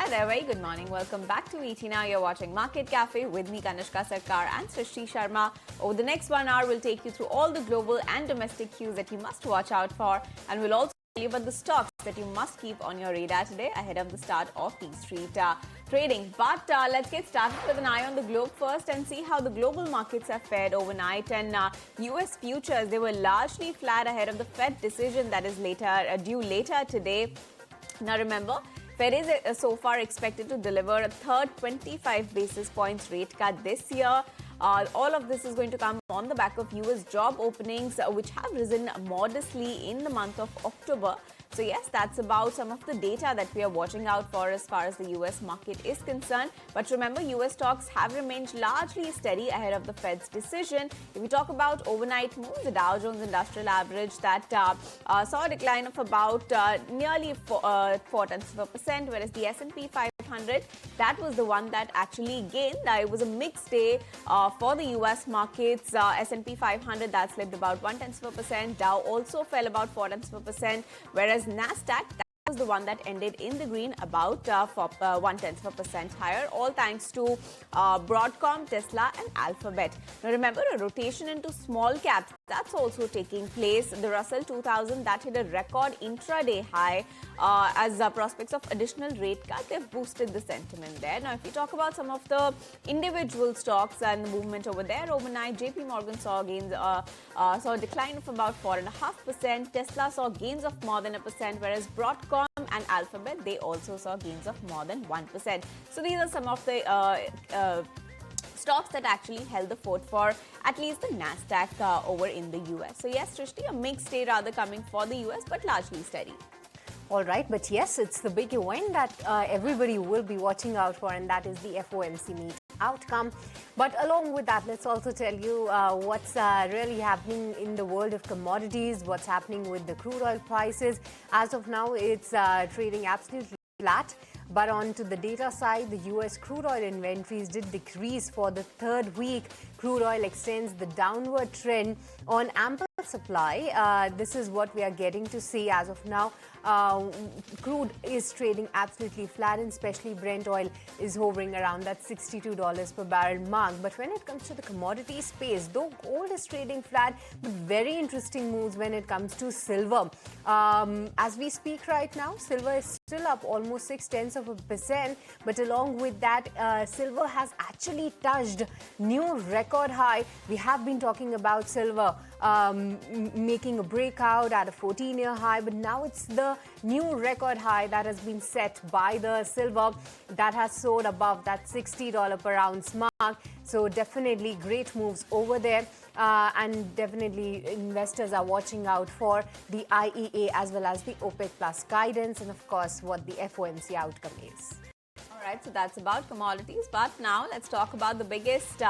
Hi there, very good morning. Welcome back to ET Now. You're watching Market Cafe with me, Kanishka Sarkar and Srishti Sharma. Over the next 1 hour, we'll take you through all the global and domestic cues that you must watch out for. And we'll also tell you about the stocks that you must keep on your radar today ahead of the start of Peak Street trading. But let's get started with an eye on the globe first and see how the global markets have fared overnight. And US futures, they were largely flat ahead of the Fed decision that is due later today. Now remember, Fed is so far expected to deliver a third 25 basis points rate cut this year. All of this is going to come on the back of US job openings, which have risen modestly in the month of October. So yes, that's about some of the data that we are watching out for as far as the US market is concerned. But remember, US stocks have remained largely steady ahead of the Fed's decision. If we talk about overnight moves, the Dow Jones Industrial Average that saw a decline of about nearly 0.4%, whereas the S&P 500, that was the one that actually gained. It was a mixed day for the US markets. S&P 500 that slipped about 0.1%. Dow also fell about 0.4%, whereas Nasdaq, that was the one that ended in the green, about 0.1% higher, all thanks to Broadcom, Tesla and Alphabet. Now remember, a rotation into small caps, that's also taking place. The Russell 2000 that hit a record intraday high as prospects of additional rate cut, they've boosted the sentiment there. Now if we talk about some of the individual stocks and the movement over there overnight, JP Morgan saw gains, saw a decline of about 4.5%. Tesla saw gains of more than 1%, whereas Broadcom and Alphabet, they also saw gains of more than 1%. So these are some of the stocks that actually held the fort for at least the Nasdaq over in the US. So yes, Srishti, a mixed day rather coming for the US, but largely steady. All right, but yes, it's the big event that everybody will be watching out for, and that is the FOMC meeting outcome. But along with that, let's also tell you what's really happening in the world of commodities, what's happening with the crude oil prices. As of now, it's trading absolutely flat. But on to the data side, the US crude oil inventories did decrease for the third week. Crude oil extends the downward trend on ample supply. This is what we are getting to see as of now. Crude is trading absolutely flat, and especially Brent oil is hovering around that $62 per barrel mark. But when it comes to the commodity space, though gold is trading flat, but very interesting moves when it comes to silver. As we speak right now, silver is still up almost 0.6%, but along with that, silver has actually touched new record high. We have been talking about silver making a breakout at a 14-year high, but now it's the new record high that has been set by the silver that has soared above that $60 per ounce mark. So definitely great moves over there. And definitely investors are watching out for the IEA as well as the OPEC Plus guidance, and of course what the FOMC outcome is. Alright, so that's about commodities, but now let's talk about the biggest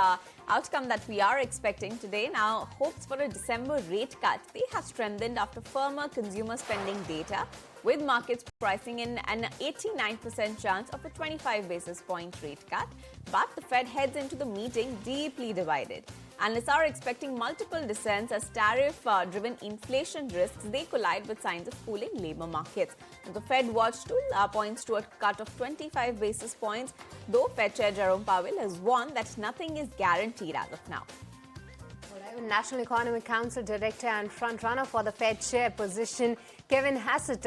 outcome that we are expecting today. Now, hopes for a December rate cut, they have strengthened after firmer consumer spending data, with markets pricing in an 89% chance of a 25 basis point rate cut. But the Fed heads into the meeting deeply divided. Analysts are expecting multiple dissents as tariff-driven inflation risks, they collide with signs of cooling labor markets. And the Fed watch tool points to a cut of 25 basis points, though Fed Chair Jerome Powell has warned that nothing is guaranteed as of now. National Economic Council Director and frontrunner for the Fed Chair position, Kevin Hassett,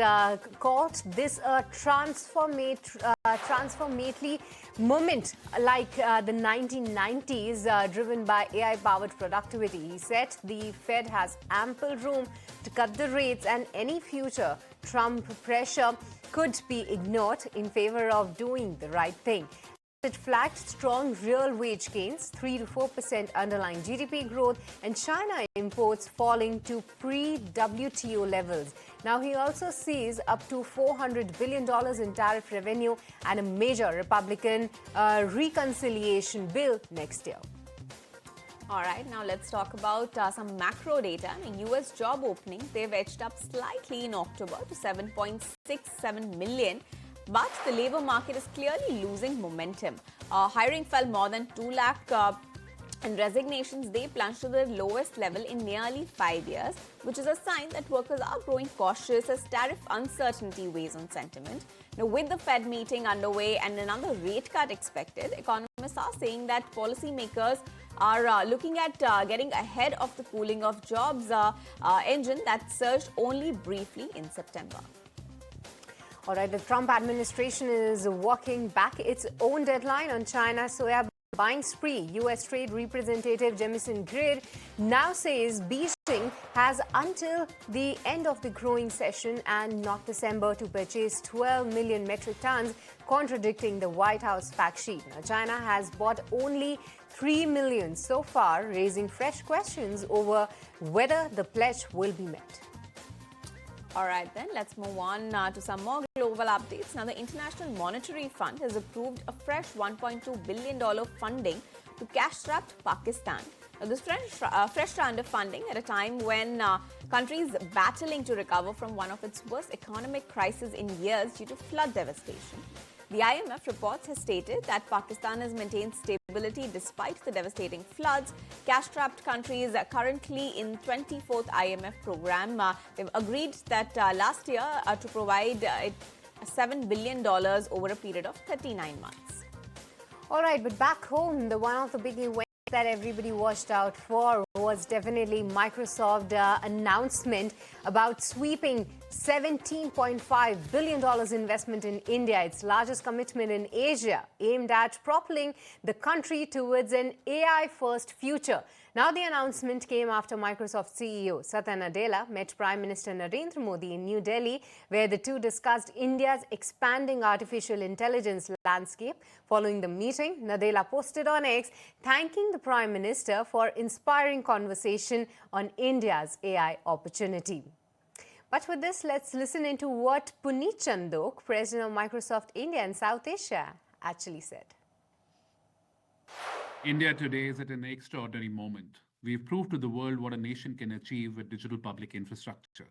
called this a transformative moment like the 1990s, driven by AI-powered productivity. He said the Fed has ample room to cut the rates, and any future Trump pressure could be ignored in favor of doing the right thing. It flagged strong real wage gains, 3 to 4% underlying GDP growth, and China imports falling to pre-WTO levels. Now, he also sees up to $400 billion in tariff revenue and a major Republican reconciliation bill next year. All right, now let's talk about some macro data. US job openings, they've edged up slightly in October to 7.67 million. But the labor market is clearly losing momentum. Hiring fell more than 2 lakh And resignations, they plunged to the lowest level in nearly 5 years, which is a sign that workers are growing cautious as tariff uncertainty weighs on sentiment. Now, with the Fed meeting underway and another rate cut expected, economists are saying that policymakers are looking at getting ahead of the cooling of jobs engine that surged only briefly in September. All right, the Trump administration is walking back its own deadline on China's soya buying spree. U.S. Trade Representative Jamieson Greer now says Beijing has until the end of the growing session and not December to purchase 12 million metric tons, contradicting the White House fact sheet. Now, China has bought only 3 million so far, raising fresh questions over whether the pledge will be met. All right, then let's move on to some more global updates. Now, the International Monetary Fund has approved a fresh $1.2 billion funding to cash-strapped Pakistan. Now, this fresh round of funding at a time when countries battling to recover from one of its worst economic crises in years due to flood devastation. The IMF reports has stated that Pakistan has maintained stability despite the devastating floods. Cash-strapped countries are currently in 24th IMF program. They've agreed that last year to provide $7 billion over a period of 39 months. All right, but back home, one of the big events that everybody watched out for was definitely Microsoft's announcement about sweeping $17.5 billion investment in India, its largest commitment in Asia, aimed at propelling the country towards an AI-first future. Now, the announcement came after Microsoft CEO Satya Nadella met Prime Minister Narendra Modi in New Delhi, where the two discussed India's expanding artificial intelligence landscape. Following the meeting, Nadella posted on X, thanking the Prime Minister for inspiring conversation on India's AI opportunity. But with this, let's listen into what Puneet Chandok, President of Microsoft India and South Asia, actually said. India today is at an extraordinary moment. We've proved to the world what a nation can achieve with digital public infrastructure.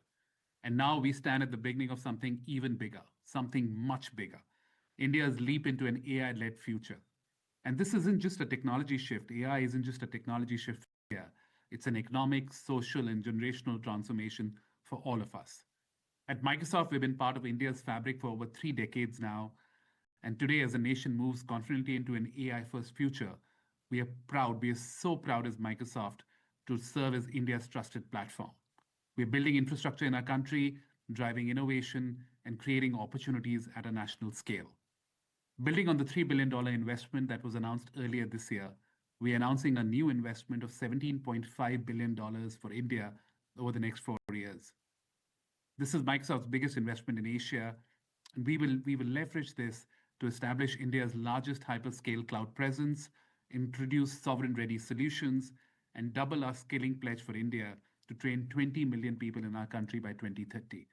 And now we stand at the beginning of something even bigger, something much bigger. India's leap into an AI-led future. And this isn't just a technology shift. AI isn't just a technology shift here. It's an economic, social, and generational transformation for all of us. At Microsoft, we've been part of India's fabric for over 3 decades now. And today, as a nation moves confidently into an AI-first future, we are so proud as Microsoft to serve as India's trusted platform. We're building infrastructure in our country, driving innovation, and creating opportunities at a national scale. Building on the $3 billion investment that was announced earlier this year, we're announcing a new investment of $17.5 billion for India over the next 4 years. This is Microsoft's biggest investment in Asia, and we will leverage this to establish India's largest hyperscale cloud presence, introduce sovereign-ready solutions, and double our skilling pledge for India to train 20 million people in our country by 2030.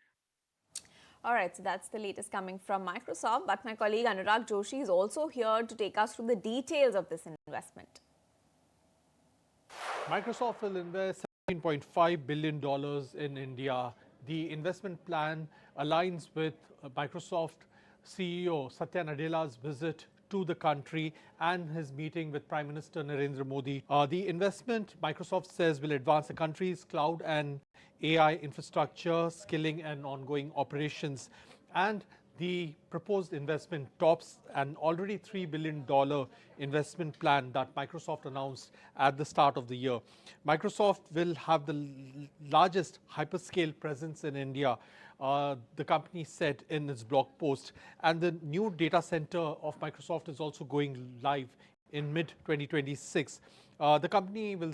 All right, so that's the latest coming from Microsoft. But my colleague Anurag Joshi is also here to take us through the details of this investment. Microsoft will invest $17.5 billion in India. The investment plan aligns with Microsoft CEO Satya Nadella's visit to the country and his meeting with Prime Minister Narendra Modi. The investment, Microsoft says, will advance the country's cloud and AI infrastructure, skilling and ongoing operations. And the proposed investment tops an already $3 billion investment plan that Microsoft announced at the start of the year. Microsoft will have the largest hyperscale presence in India, the company said in its blog post. And the new data center of Microsoft is also going live in mid-2026. The company will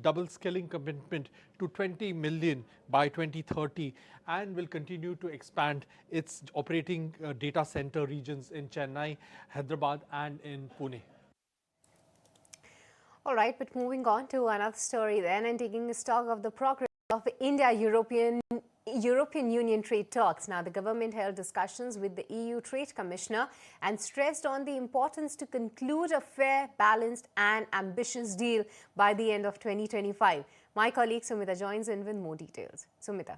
double skilling commitment to 20 million by 2030 and will continue to expand its operating data center regions in Chennai, Hyderabad and in Pune. All right, but moving on to another story then and taking stock of the progress of India-European Union trade talks. Now, the government held discussions with the EU Trade Commissioner and stressed on the importance to conclude a fair, balanced and ambitious deal by the end of 2025. My colleague Sumita joins in with more details. Sumita.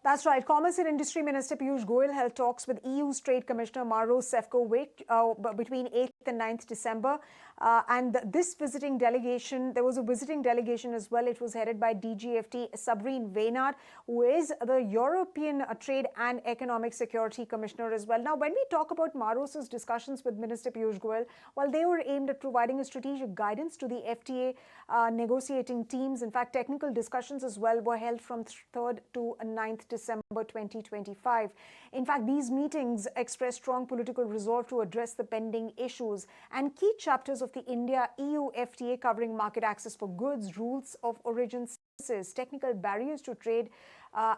That's right. Commerce and Industry Minister Piyush Goyal held talks with EU's Trade Commissioner Maros Sefcovic between 8th and 9th December. And this visiting delegation, there was a visiting delegation as well. It was headed by DGFT Sabrine Weynard, who is the European Trade and Economic Security Commissioner as well. Now, when we talk about Maros's discussions with Minister Piyush Goyal, while they were aimed at providing a strategic guidance to the FTA negotiating teams, in fact, technical discussions as well were held from 3rd to 9th December 2025. In fact, these meetings expressed strong political resolve to address the pending issues and key chapters of the India-EU FTA covering market access for goods, rules of origin, services, technical barriers to trade,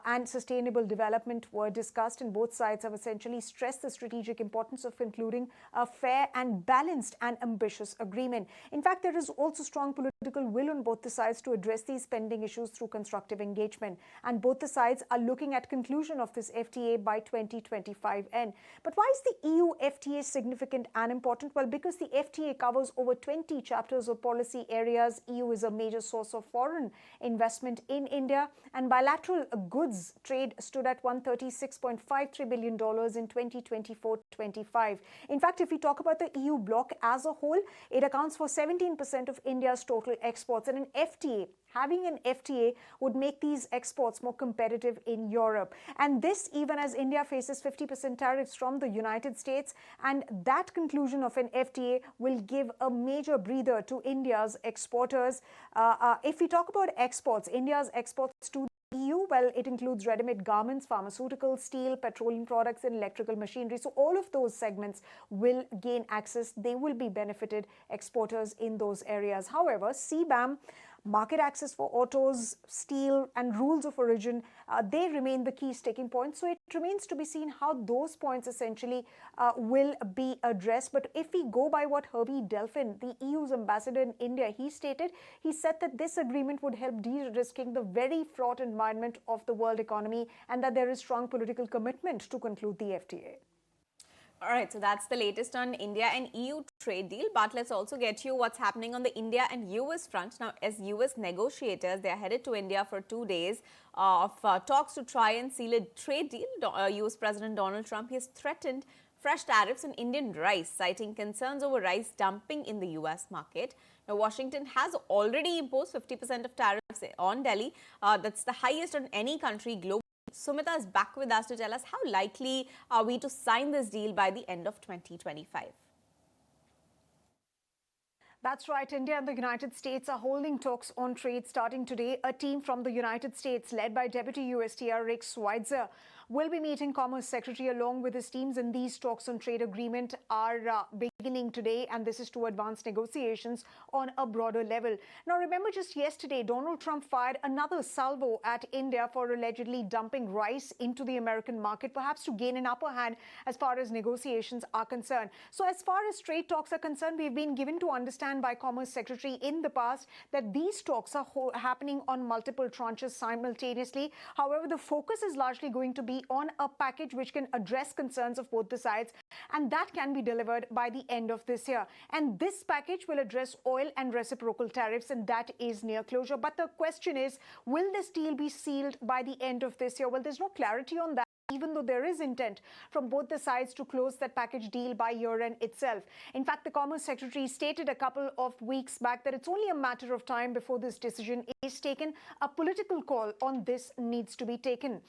and sustainable development were discussed, and both sides have essentially stressed the strategic importance of concluding a fair and balanced and ambitious agreement. In fact, there is also strong political will on both the sides to address these pending issues through constructive engagement, and both the sides are looking at conclusion of this FTA by 2025 end. But why is the EU FTA significant and important? Well, because the FTA covers over 20 chapters of policy areas. EU is a major source of foreign investment in India, and bilateral goods trade stood at $136.53 billion in 2024-25. In fact, if we talk about the EU bloc as a whole, it accounts for 17% of India's total exports, and having an FTA would make these exports more competitive in Europe. And this even as India faces 50% tariffs from the United States, and that conclusion of an FTA will give a major breather to India's exporters. If we talk about exports, India's exports to EU, well, it includes ready-made garments, pharmaceuticals, steel, petroleum products, and electrical machinery. So all of those segments will gain access. They will be benefited exporters in those areas. However, CBAM, market access for autos, steel, and rules of origin, they remain the key sticking points. So it remains to be seen how those points essentially will be addressed. But if we go by what Herbie Delphin, the EU's ambassador in India, he said that this agreement would help de-risking the very fraught environment of the world economy, and that there is strong political commitment to conclude the FTA. All right, so that's the latest on India and EU trade deal. But let's also get you what's happening on the India and US front. Now, as US negotiators, they're headed to India for 2 days of talks to try and seal a trade deal. US President Donald Trump has threatened fresh tariffs on Indian rice, citing concerns over rice dumping in the US market. Now, Washington has already imposed 50% of tariffs on Delhi. That's the highest on any country globally. Sumita is back with us to tell us how likely are we to sign this deal by the end of 2025. That's right. India and the United States are holding talks on trade starting today. A team from the United States led by Deputy USTR Rick Switzer will be meeting Commerce Secretary along with his teams, and these talks on trade agreement are beginning today, and this is to advance negotiations on a broader level. Now, remember, just yesterday, Donald Trump fired another salvo at India for allegedly dumping rice into the American market, perhaps to gain an upper hand as far as negotiations are concerned. So as far as trade talks are concerned, we've been given to understand by Commerce Secretary in the past that these talks are happening on multiple tranches simultaneously. However, the focus is largely going to be on a package which can address concerns of both the sides, and that can be delivered by the end of this year. And this package will address oil and reciprocal tariffs, and that is near closure. But the question is, will this deal be sealed by the end of this year? Well, there's no clarity on that, even though there is intent from both the sides to close that package deal by year-end itself. In fact, the Commerce Secretary stated a couple of weeks back that it's only a matter of time before this decision is taken. A political call on this needs to be taken.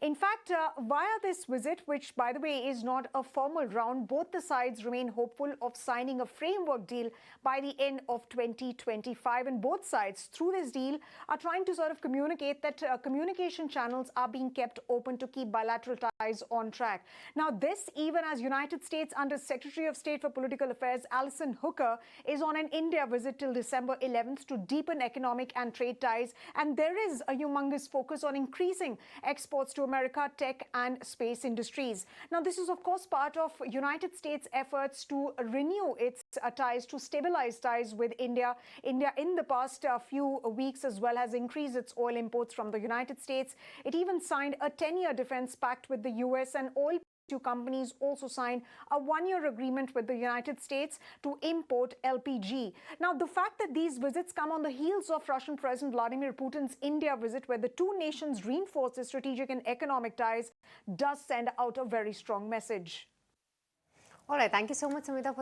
In fact, via this visit, which, by the way, is not a formal round, both the sides remain hopeful of signing a framework deal by the end of 2025. And both sides, through this deal, are trying to sort of communicate that communication channels are being kept open to keep bilateral ties on track. Now, this even as United States Under Secretary of State for Political Affairs Alison Hooker is on an India visit till December 11th to deepen economic and trade ties. And there is a humongous focus on increasing exports to America, tech and space industries. Now, this is, of course, part of United States' efforts to renew its ties, to stabilize ties with India. India, in the past few weeks as well, has increased its oil imports from the United States. It even signed a 10-year defense pact with the US, and oil Two companies also signed a one-year agreement with the United States to import LPG. Now, the fact that these visits come on the heels of Russian President Vladimir Putin's India visit, where the two nations reinforce their strategic and economic ties, does send out a very strong message. All right, thank you so much, Samita, for